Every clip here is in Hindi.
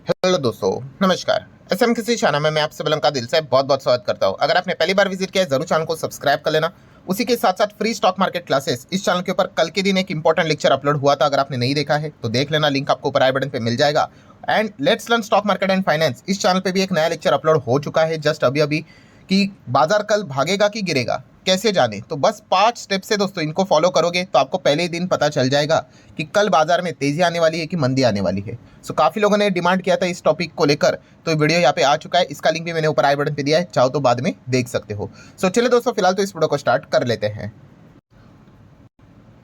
हेलो दोस्तों, नमस्कार। एसएम किसी चैनल में मैं आपसे बुलंद का दिल से बहुत बहुत स्वागत करता हूं। अगर आपने पहली बार विजिट किया है जरूर चैनल को सब्सक्राइब कर लेना। उसी के साथ साथ फ्री स्टॉक मार्केट क्लासेस इस चैनल के ऊपर कल के दिन एक इंपॉर्टेंट लेक्चर अपलोड हुआ था। अगर आपने नहीं देखा है तो देख लेना, लिंक आपको ऊपर आई बटन पे मिल जाएगा। And let's learn stock market and finance इस चैनल पे भी एक नया लेक्चर अपलोड हो चुका है जस्ट अभी अभी, कि बाजार कल भागेगा कि गिरेगा कैसे जाने। तो बस 5 स्टेप्स है दोस्तों, इनको फॉलो करोगे तो आपको पहले ही दिन पता चल जाएगा कि कल बाजार में तेजी आने वाली है कि मंदी आने वाली है। सो काफ़ी लोगों ने डिमांड किया था इस टॉपिक को लेकर, तो वीडियो यहाँ पे आ चुका है। इसका लिंक भी मैंने ऊपर आई बटन पे दिया है, चाहो तो बाद में देख सकते हो। सो चलिए दोस्तों, फिलहाल तो इस वीडियो को स्टार्ट कर लेते हैं।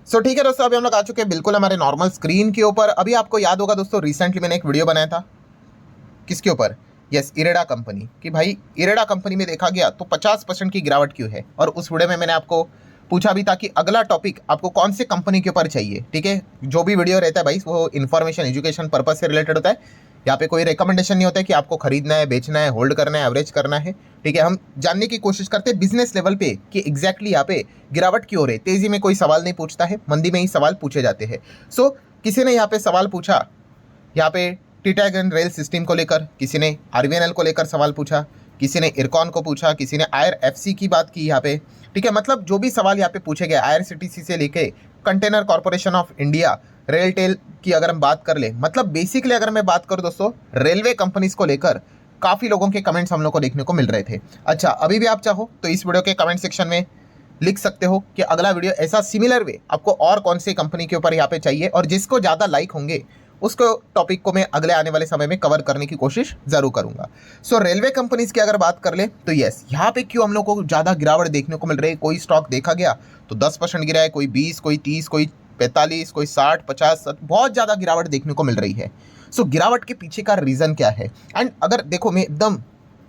सो ठीक है दोस्तों, अभी हम लोग आ चुके हैं बिल्कुल हमारे नॉर्मल स्क्रीन के ऊपर। अभी आपको याद होगा दोस्तों, रिसेंटली मैंने एक वीडियो बनाया था किसके ऊपर, यस, इरेडा कंपनी, कि भाई इरेडा कंपनी में देखा गया तो 50% की गिरावट क्यों है। और उस वीडियो में मैंने आपको पूछा भी था कि अगला टॉपिक आपको कौन से कंपनी के ऊपर चाहिए। ठीक है, जो भी वीडियो रहता है भाई वो इन्फॉर्मेशन एजुकेशन पर्पज से रिलेटेड होता है। यहाँ पे कोई रिकमेंडेशन नहीं होता है कि आपको खरीदना है, बेचना है, होल्ड करना है, एवरेज करना है। ठीक है, हम जानने की कोशिश करते हैं बिजनेस लेवल पे कि एग्जैक्टली यहाँ पे गिरावट क्यों हो रही है। तेजी में कोई सवाल नहीं पूछता है, मंदी में ही सवाल पूछे जाते हैं। सो किसी ने यहाँ पे सवाल पूछा, यहाँ पे टिटागन रेल सिस्टम को लेकर, किसी ने आरवीएनएल को लेकर सवाल पूछा, किसी ने इरकॉन को पूछा, किसी ने आईआरएफसी की बात की यहाँ पे। ठीक है, मतलब जो भी सवाल यहाँ पे पूछे गए, आईआरसीटीसी से लेके container corporation of India, RailTel की अगर हम बात कर ले, मतलब बेसिकली अगर मैं बात करूँ दोस्तों, रेलवे कंपनीज को लेकर काफ़ी लोगों के कमेंट्स हम लोग को देखने को मिल रहे थे। अच्छा, अभी भी आप चाहो तो इस वीडियो के कमेंट सेक्शन में लिख सकते हो कि अगला वीडियो ऐसा सिमिलर वे आपको और कौन सी कंपनी के ऊपर यहाँ पे चाहिए, और जिसको ज़्यादा लाइक होंगे उसको टॉपिक को मैं अगले आने वाले समय में कवर करने की कोशिश जरूर करूंगा। सो रेलवे कंपनीज की अगर बात कर ले तो यस, यहाँ पे क्यों हम लोग को ज़्यादा गिरावट देखने को मिल रही है। कोई स्टॉक देखा गया तो 10% गिरा है, कोई 20, कोई 30, कोई 45, कोई 60, 50, बहुत ज़्यादा गिरावट देखने को मिल रही है। सो गिरावट के पीछे का रीज़न क्या है। एंड अगर देखो, मैं एकदम,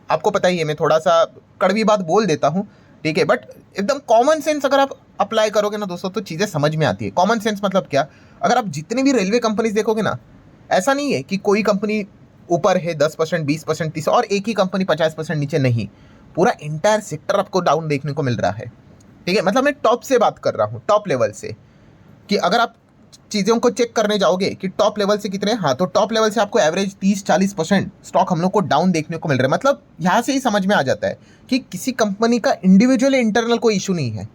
आपको पता ही है मैं थोड़ा सा कड़वी बात बोल देता हूँ, ठीक है, बट एकदम कॉमन सेंस अगर आप अप्लाई करोगे ना दोस्तों तो चीज़ें समझ में आती है। कॉमन सेंस मतलब क्या, अगर आप जितनी भी रेलवे कंपनीज देखोगे ना, ऐसा नहीं है कि कोई कंपनी ऊपर है 10%, 20%, 30 और एक ही कंपनी 50% नीचे, नहीं, पूरा इंटायर सेक्टर आपको डाउन देखने को मिल रहा है। ठीक है, मतलब मैं टॉप से बात कर रहा हूँ, टॉप लेवल से, कि अगर आप चीज़ों को चेक करने जाओगे कि टॉप लेवल से कितने, हाँ, तो टॉप लेवल से आपको एवरेज 30-40% स्टॉक हम लोग को डाउन देखने को मिल रहा है। मतलब यहाँ से ही समझ में आ जाता है कि किसी कंपनी का इंडिविजुअल इंटरनल कोई इशू नहीं है।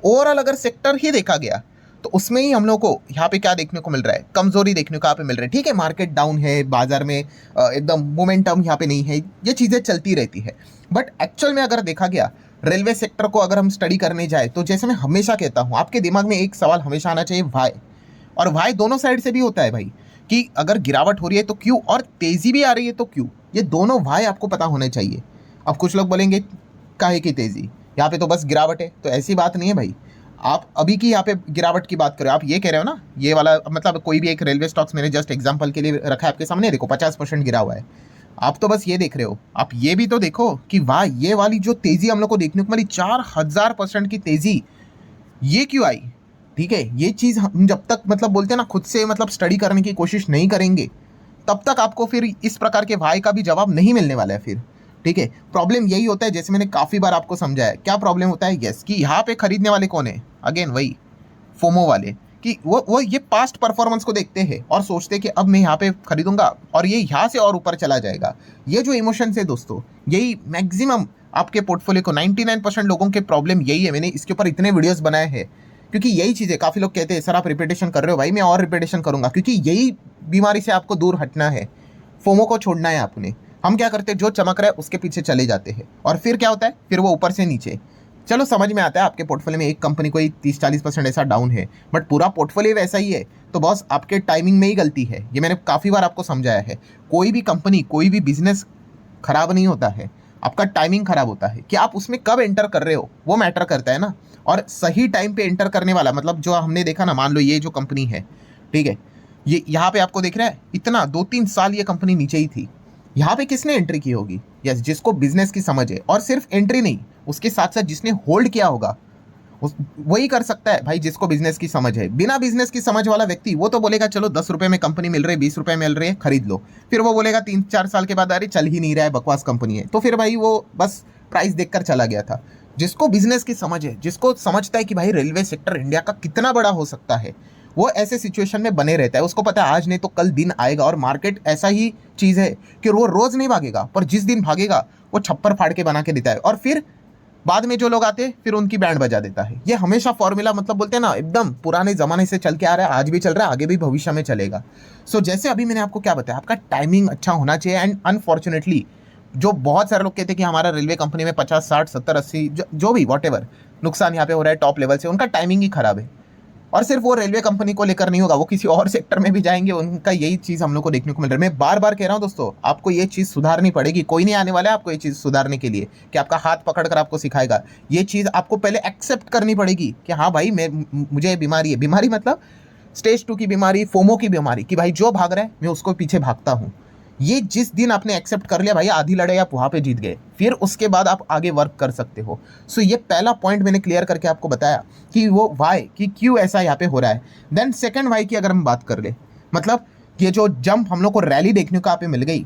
ओवरऑल अगर सेक्टर ही देखा गया तो उसमें ही हम लोग को यहाँ पे क्या देखने को मिल रहा है, कमजोरी देखने को यहाँ पे मिल रही है। ठीक है, मार्केट डाउन है, बाजार में एकदम मोमेंटम यहाँ पे नहीं है, ये चीज़ें चलती रहती है। बट एक्चुअल में अगर देखा गया रेलवे सेक्टर को अगर हम स्टडी करने जाए तो जैसे मैं हमेशा कहता हूँ, आपके दिमाग में एक सवाल हमेशा आना चाहिए, वाई। और वाई दोनों साइड से भी होता है भाई, कि अगर गिरावट हो रही है तो क्यों, और तेजी भी आ रही है तो क्यों। ये दोनों वाई आपको पता होने चाहिए। अब कुछ लोग बोलेंगे काहे की तेजी, यहाँ पे तो बस गिरावट है, तो ऐसी बात नहीं है भाई। आप अभी की यहाँ पे गिरावट की बात करें, आप ये कह रहे हो ना, ये वाला मतलब कोई भी एक रेलवे स्टॉक्स मैंने जस्ट एग्जांपल के लिए रखा है आपके सामने, देखो 50% गिरा हुआ है। आप तो बस ये देख रहे हो, आप ये भी तो देखो कि वाह, ये वाली जो तेजी हम लोग को देखने को मिली 4000% की तेजी, ये क्यों आई। ठीक है, ये चीज़ हम जब तक मतलब बोलते हैं ना खुद से मतलब स्टडी करने की कोशिश नहीं करेंगे, तब तक आपको फिर इस प्रकार के वाई का भी जवाब नहीं मिलने वाला है फिर। ठीक है, प्रॉब्लम यही होता है, जैसे मैंने काफ़ी बार आपको समझाया, क्या प्रॉब्लम होता है, यस, कि यहाँ पे खरीदने वाले कौन है, अगेन वही फोमो वाले, कि वो ये पास्ट परफॉर्मेंस को देखते हैं और सोचते हैं कि अब मैं यहाँ पे खरीदूंगा और ये यहाँ से और ऊपर चला जाएगा। ये जो इमोशंस है दोस्तों, यही मैक्सिमम आपके पोर्टफोलियो को 99% लोगों के प्रॉब्लम यही है। मैंने इसके ऊपर इतने वीडियोस बनाए हैं क्योंकि यही चीज़ है। काफ़ी लोग कहते हैं सर आप रिपीटेशन कर रहे हो, भाई मैं और रिपीटेशन करूंगा, क्योंकि यही बीमारी से आपको दूर हटना है, फोमो को छोड़ना है आपने। हम क्या करते हैं, जो चमक रहा है उसके पीछे चले जाते हैं और फिर क्या होता है, फिर वो ऊपर से नीचे। चलो समझ में आता है, आपके पोर्टफोलियो में एक कंपनी कोई 30-40% ऐसा डाउन है, बट पूरा पोर्टफोलियो वैसा ही है, तो बॉस आपके टाइमिंग में ही गलती है। ये मैंने काफ़ी बार आपको समझाया है। कोई भी कंपनी, कोई भी बिजनेस खराब नहीं होता है, आपका टाइमिंग खराब होता है कि आप उसमें कब एंटर कर रहे हो, वो मैटर करता है ना। और सही टाइम पे एंटर करने वाला, मतलब जो हमने देखा ना, मान लो ये जो कंपनी है, ठीक है, ये यहाँ पे आपको दिख रहा है, इतना 2-3 साल ये कंपनी नीचे ही थी। यहाँ पे किसने एंट्री की होगी, यस, जिसको बिजनेस की समझ है, और सिर्फ एंट्री नहीं, उसके साथ साथ जिसने होल्ड किया होगा वही कर सकता है भाई, जिसको बिजनेस की समझ है। बिना बिजनेस की समझ वाला व्यक्ति वो तो बोलेगा चलो 10 रुपए में कंपनी मिल रही है, 20 रुपए मिल रही है, खरीद लो। फिर वो बोलेगा 3-4 साल के बाद अरे चल ही नहीं रहा है, बकवास कंपनी है, तो फिर भाई वो बस प्राइस देखकर चला गया था। जिसको बिजनेस की समझ है, जिसको समझता है कि भाई रेलवे सेक्टर इंडिया का कितना बड़ा हो सकता है, वो ऐसे सिचुएशन में बने रहता है, उसको पता है आज नहीं तो कल दिन आएगा, और मार्केट ऐसा ही चीज़ है कि वो रोज़ नहीं भागेगा, पर जिस दिन भागेगा वो छप्पर फाड़ के बना के देता है, और फिर बाद में जो लोग आते हैं फिर उनकी बैंड बजा देता है। ये हमेशा फॉर्मूला मतलब बोलते हैं ना एकदम पुराने ज़माने से चल के आ रहा है, आज भी चल रहा है, आगे भी भविष्य में चलेगा। सो जैसे अभी मैंने आपको क्या बताया, आपका टाइमिंग अच्छा होना चाहिए। एंड अनफॉर्चुनेटली जो बहुत सारे लोग कहते हैं कि हमारा रेलवे कंपनी में 50, 60, 70, 80 जो भी वॉट एवर नुकसान यहाँ पे हो रहा है टॉप लेवल से, उनका टाइमिंग ही खराब है। और सिर्फ वो रेलवे कंपनी को लेकर नहीं होगा, वो किसी और सेक्टर में भी जाएंगे, उनका यही चीज़ हम लोग को देखने को मिल रहा है। मैं बार बार कह रहा हूँ दोस्तों, आपको ये चीज़ सुधारनी पड़ेगी, कोई नहीं आने वाला है आपको ये चीज़ सुधारने के लिए कि आपका हाथ पकड़ कर आपको सिखाएगा। ये चीज़ आपको पहले एक्सेप्ट करनी पड़ेगी कि हाँ भाई मुझे बीमारी है। बीमारी मतलब स्टेज 2 की बीमारी, फोमो की बीमारी, कि भाई जो भाग रहा है मैं उसको पीछे भागता हूँ। ये जिस दिन आपने एक्सेप्ट कर लिया भाई, आधी लड़ाई आप वहाँ पे जीत गए, फिर उसके बाद आप आगे वर्क कर सकते हो। सो ये पहला पॉइंट मैंने क्लियर करके आपको बताया कि वो वाई, कि क्यों ऐसा यहाँ पे हो रहा है। देन सेकंड वाई की अगर हम बात कर ले, मतलब ये जो जंप हम लोग को रैली देखने को यहाँ पे मिल गई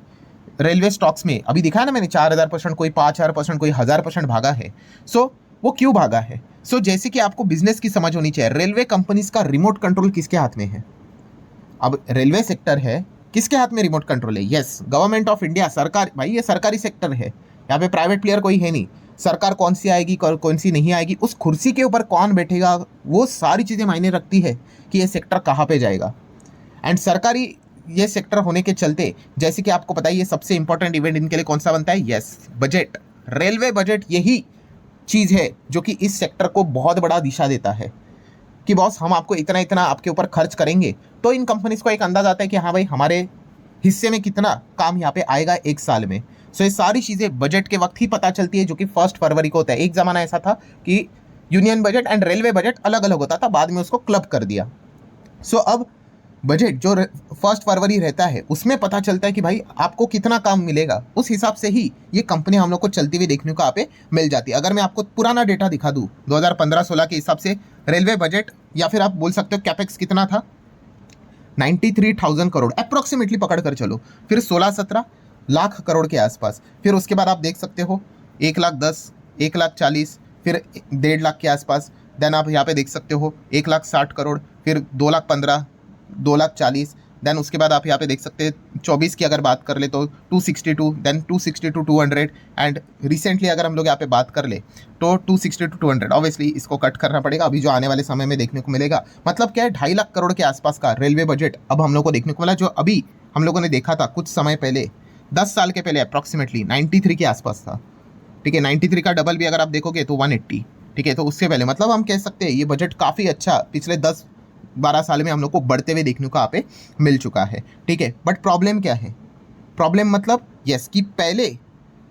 रेलवे स्टॉक्स में, अभी दिखाया ना मैंने 4000%, कोई 5000%, कोई 1000% भागा है। सो वो क्यों भागा है? सो जैसे कि आपको बिजनेस की समझ होनी चाहिए, रेलवे कंपनीज का रिमोट कंट्रोल किसके हाथ में है? अब रेलवे सेक्टर है, किसके हाथ में रिमोट कंट्रोल है? यस, गवर्नमेंट ऑफ इंडिया, सरकार। भाई ये सरकारी सेक्टर है, यहाँ पे प्राइवेट प्लेयर कोई है नहीं। सरकार कौन सी आएगी कौन सी नहीं आएगी, उस कुर्सी के ऊपर कौन बैठेगा, वो सारी चीज़ें मायने रखती है कि ये सेक्टर कहाँ पे जाएगा। एंड सरकारी ये सेक्टर होने के चलते, जैसे कि आपको पता है ये सबसे इंपॉर्टेंट इवेंट इनके लिए कौन सा बनता है? Yes, budget. रेलवे बजट यही चीज़ है जो कि इस सेक्टर को बहुत बड़ा दिशा देता है कि बॉस हम आपको इतना इतना आपके ऊपर खर्च करेंगे, तो इन कंपनीज को एक अंदाज आता है कि हाँ भाई हमारे हिस्से में कितना काम यहाँ पे आएगा एक साल में। सो ये सारी चीज़ें बजट के वक्त ही पता चलती है, जो कि 1 फरवरी को होता है। एक ज़माना ऐसा था कि union budget and railway budget अलग अलग होता था, बाद में उसको क्लब कर दिया। सो अब बजट जो 1 फरवरी रहता है उसमें पता चलता है कि भाई आपको कितना काम मिलेगा, उस हिसाब से ही ये कंपनी हम लोग को चलती हुई देखने को यहाँ पे मिल जाती है। अगर मैं आपको पुराना डेटा दिखा दूँ 2015-16 के हिसाब से रेलवे बजट, या फिर आप बोल सकते हो कैपेक्स कितना था, 93,000 करोड़ अप्रोक्सीमेटली पकड़ कर चलो, फिर 16-17 लाख करोड़ के आसपास। फिर उसके बाद आप देख सकते हो 1,10,000, 1,40,000, फिर 1.5 लाख के आसपास। देन आप यहाँ पे देख सकते हो 1,60,000 करोड़, फिर 2,15,000, 2,40,000। देन उसके बाद आप यहाँ पे देख सकते हैं 24 की अगर बात कर ले तो 262, देन 262 200, एंड रिसेंटली अगर हम लोग यहाँ पे बात कर ले तो 262 200। ऑब्वियसली इसको कट करना पड़ेगा अभी जो आने वाले समय में देखने को मिलेगा। मतलब क्या है, 2.5 लाख करोड़ के आसपास का रेलवे बजट अब हम लोग को देखने को मिला, जो अभी हम लोगों ने देखा था कुछ समय पहले, 10 साल के पहले अप्रॉक्सीमेटली 93 के आसपास था। ठीक है, 93 का डबल भी अगर आप देखोगे तो 180। ठीक है, तो उससे पहले मतलब हम कह सकते हैं ये बजट काफ़ी अच्छा पिछले 10-12 साल में हम लोग को बढ़ते हुए देखने को यहाँ पे मिल चुका है। ठीक है, बट प्रॉब्लम क्या है? प्रॉब्लम मतलब यस कि पहले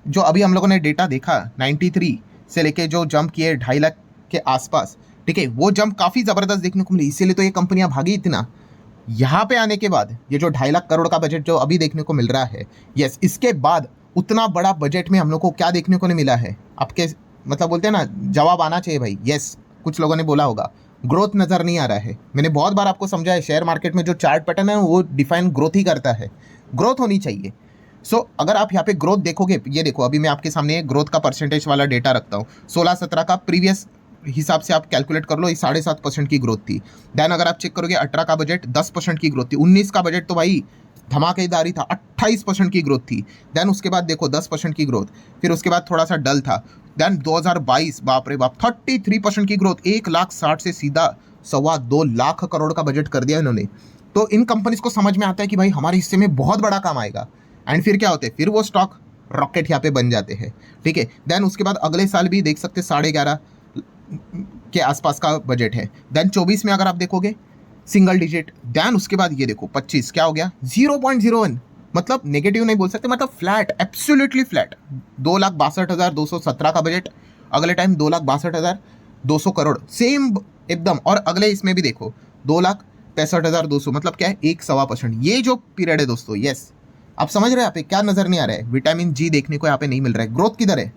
जो अभी हम लोगों ने डेटा देखा 93 से लेके जो जंप किए 2.5 लाख के आसपास, ठीक है, वो जंप काफ़ी ज़बरदस्त देखने को मिली, इसीलिए तो ये कंपनियां भागी इतना। यहाँ पे आने के बाद ये जो 2.5 लाख करोड़ का बजट जो अभी देखने को मिल रहा है, यस, इसके बाद उतना बड़ा बजट में हम लोग को क्या देखने को नहीं मिला है। आपके मतलब बोलते हैं ना, जवाब आना चाहिए भाई। यस, कुछ लोगों ने बोला होगा ग्रोथ नज़र नहीं आ रहा है। मैंने बहुत बार आपको समझा है, शेयर मार्केट में जो चार्ट पैटर्न है वो डिफाइन ग्रोथ ही करता है, ग्रोथ होनी चाहिए। सो अगर आप यहाँ पे ग्रोथ देखोगे, ये देखो अभी मैं आपके सामने ग्रोथ का परसेंटेज वाला डेटा रखता हूँ, 16-17 का प्रीवियस हिसाब से आप कैलकुलेट कर लो, ये 7.5% की ग्रोथ थी। देन अगर आप चेक करोगे 18 का बजट 10% की ग्रोथ थी, 19 का बजट तो भाई धमाकेदारी था, 28% की ग्रोथ थी। देन उसके बाद देखो 10% की ग्रोथ, फिर उसके बाद थोड़ा सा डल था। देन 2022 बाप रे बाप 33% की ग्रोथ, 1,60,000 से सीधा 2.25 लाख करोड़ का बजट कर दिया इन्होंने। तो इन कंपनीज को समझ में आता है कि भाई हमारे हिस्से में बहुत बड़ा काम आएगा, एंड फिर क्या होते हैं, फिर वो स्टॉक रॉकेट यहाँ पे बन जाते हैं। ठीक है, देन उसके बाद अगले साल भी देख सकते 11.5 के आसपास का बजट है। देन 24 में अगर आप देखोगे सिंगल डिजिट। देन उसके बाद ये देखो 25 क्या हो गया, 0.01, मतलब नेगेटिव नहीं बोल सकते, मतलब फ्लैट, एब्सोल्युटली फ्लैट। 2,62,217 का बजट, अगले टाइम 2,62,200 करोड़, सेम एकदम। और अगले इसमें भी देखो 2,65,200, मतलब क्या है, 1.25%। ये जो पीरियड है दोस्तों, यस, आप समझ रहे हैं यहाँ पे क्या नजर नहीं आ रहा है? विटामिन जी देखने को यहाँ पे नहीं मिल रहा है। ग्रोथ किधर है,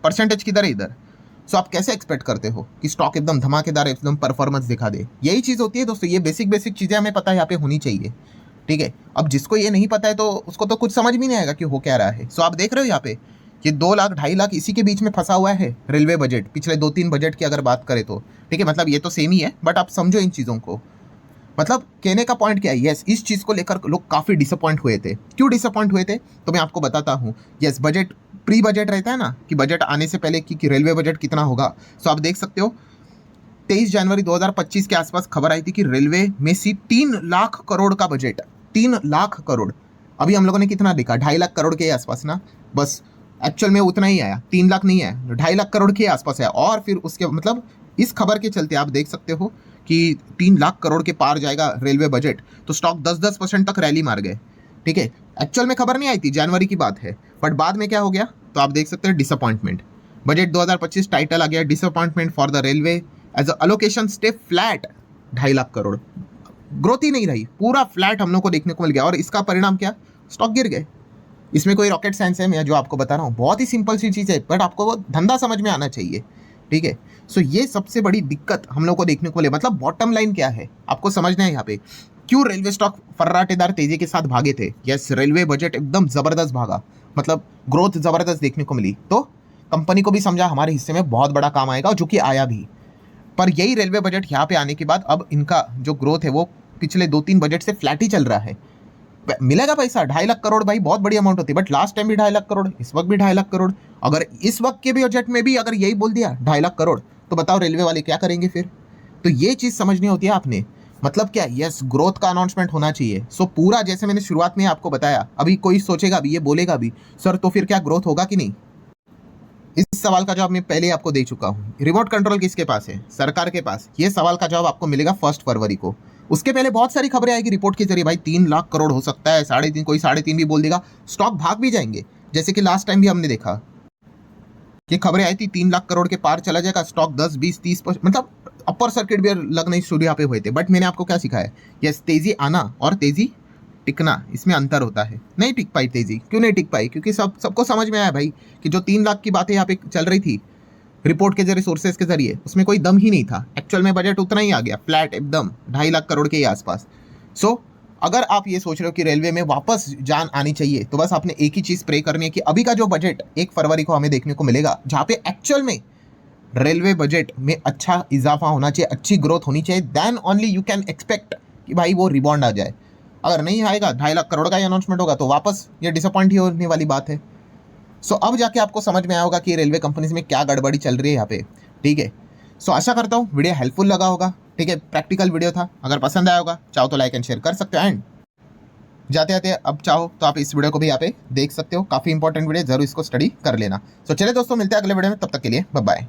परसेंटेज किधर है इधर? सो आप कैसे एक्सपेक्ट करते हो कि स्टॉक एकदम धमाकेदार एकदम परफॉर्मेंस दिखा दे? यही चीज़ होती है दोस्तों, ये बेसिक चीज़ें हमें पता है यहाँ पे होनी चाहिए। ठीक है, अब जिसको ये नहीं पता है तो उसको तो कुछ समझ भी नहीं आएगा कि हो क्या रहा है। सो आप देख रहे हो यहाँ पे ये 2 लाख 2.5 लाख इसी के बीच में फंसा हुआ है रेलवे बजट, पिछले 2-3 बजट की अगर बात करें तो। ठीक है, मतलब ये तो सेम ही है, बट आप समझो इन चीज़ों को। मतलब कहने का पॉइंट क्या है, यस इस चीज़ को लेकर लोग काफ़ी डिसअपॉइंट हुए थे। क्यों डिसअपॉइंट हुए थे तो मैं आपको बताता हूँ। यस बजट, प्री बजट रहता है ना कि बजट आने से पहले कि रेलवे बजट कितना होगा। सो आप देख सकते हो 23 जनवरी 2025 के आसपास खबर आई थी कि रेलवे में सी 3 लाख करोड़ का बजट, 3 लाख करोड़। अभी हम लोगों ने कितना देखा, 2.5 लाख करोड़ के आसपास ना, बस एक्चुअल में उतना ही आया, 3 लाख नहीं आया, 2.5 लाख करोड़ के आसपास आया। और फिर उसके मतलब इस खबर के चलते आप देख सकते हो कि 3 लाख करोड़ के पार जाएगा रेलवे बजट, तो स्टॉक 10-10% तक रैली मार गए। ठीक है, एक्चुअल में खबर नहीं आई थी, जनवरी की बात है, बट बाद में क्या हो गया तो आप देख सकते हैं डिसअपॉइंटमेंट। बजट 2025 टाइटल आ गया, disappointment for the railway as allocation stay flat. 2.5 lakh crore, growth ही नहीं रही, पूरा फ्लैट हम लोग को देखने को मिल गया। और इसका परिणाम क्या, स्टॉक गिर गए। इसमें कोई रॉकेट साइंस है मैं जो आपको बता रहा हूँ, बहुत ही सिंपल सी चीज़ है, बट आपको वो धंधा समझ में आना चाहिए। ठीक है, सो ये सबसे बड़ी दिक्कत हम लोग को देखने को मिले। मतलब बॉटम लाइन क्या है आपको समझना है यहाँ पे, क्यों रेलवे स्टॉक फर्राटेदार तेजी के साथ भागे थे। यस रेलवे बजट एकदम जबरदस्त भागा, मतलब ग्रोथ जबरदस्त देखने को मिली, तो कंपनी को भी समझा हमारे हिस्से में बहुत बड़ा काम आएगा, जो कि आया भी। पर यही रेलवे बजट यहाँ पे आने के बाद अब इनका जो ग्रोथ है वो पिछले 2-3 बजट से फ्लैट ही चल रहा है। मिलेगा पैसा 2.5 लाख करोड़, भाई बहुत बड़ी अमाउंट होती है, बट लास्ट टाइम भी 2.5 लाख करोड़, इस वक्त भी 2.5 लाख करोड़। अगर इस वक्त के भी बजट में भी अगर यही बोल दिया 2.5 लाख करोड़, तो बताओ रेलवे वाले क्या करेंगे फिर। तो ये चीज़ समझनी होती है आपने। मतलब क्या, यस ग्रोथ का अनाउंसमेंट होना चाहिए। सो पूरा जैसे मैंने शुरुआत में आपको बताया, अभी कोई सोचेगा भी, ये बोलेगा भी, सर तो फिर क्या ग्रोथ होगा कि नहीं। इस सवाल का जवाब मैं पहले ही आपको दे चुका हूँ। रिमोट कंट्रोल किसके पास है, सरकार के पास। ये सवाल का जवाब आपको मिलेगा 1 फरवरी को। उसके पहले बहुत सारी खबरें आएगी रिपोर्ट के जरिए, भाई 3 लाख करोड़ हो सकता है, 3.5, कोई 3.5 भी बोल देगा, स्टॉक भाग भी जाएंगे। जैसे कि लास्ट टाइम भी हमने देखा कि खबरें आई थी 3 लाख करोड़ के पार चला जाएगा स्टॉक, 10-20-30%, मतलब अपर सर्किट भी लगने शुरू यहाँ पे हुए थे। बट मैंने आपको क्या सिखाया, यस तेजी आना और तेजी टिकना, इसमें अंतर होता है। नहीं टिक पाई तेजी, क्यों नहीं टिक पाई, क्योंकि सबको समझ में आया भाई कि जो 3 लाख की बातें यहाँ पे चल रही थी रिपोर्ट के जरिए, सोर्सेज के जरिए, उसमें कोई दम ही नहीं था। एक्चुअल में बजट उतना ही आ गया, फ्लैट एकदम 2.5 लाख करोड़ के आसपास। सो अगर आप ये सोच रहे हो कि रेलवे में वापस जान आनी चाहिए, तो बस आपने एक ही चीज़ प्रे करनी है कि अभी का जो बजट 1 फरवरी को हमें देखने को मिलेगा, जहाँ पे एक्चुअल में रेलवे बजट में अच्छा इजाफा होना चाहिए, अच्छी ग्रोथ होनी चाहिए, then only you can expect कि भाई वो रिबाउंड आ जाए। अगर नहीं आएगा, 2.5 लाख करोड़ का ही अनाउंसमेंट होगा, तो वापस ये डिसअपॉइंट ही होने वाली बात है। सो अब जाके आपको समझ में आया होगा कि रेलवे कंपनीज में क्या गड़बड़ी चल रही है यहाँ पे। ठीक है, सो आशा करता हूँ वीडियो हेल्पफुल लगा होगा। ठीक है, प्रैक्टिकल वीडियो था, अगर पसंद आया होगा चाहो तो लाइक एंड शेयर कर सकते हो। एंड जाते जाते अब चाहो तो आप इस वीडियो को भी यहाँ पे देख सकते हो, काफ़ी इंपॉर्टेंट वीडियो, जरूर इसको स्टडी कर लेना। सो चलिए दोस्तों, मिलते हैं अगले वीडियो में, तब तक के लिए बाय बाय।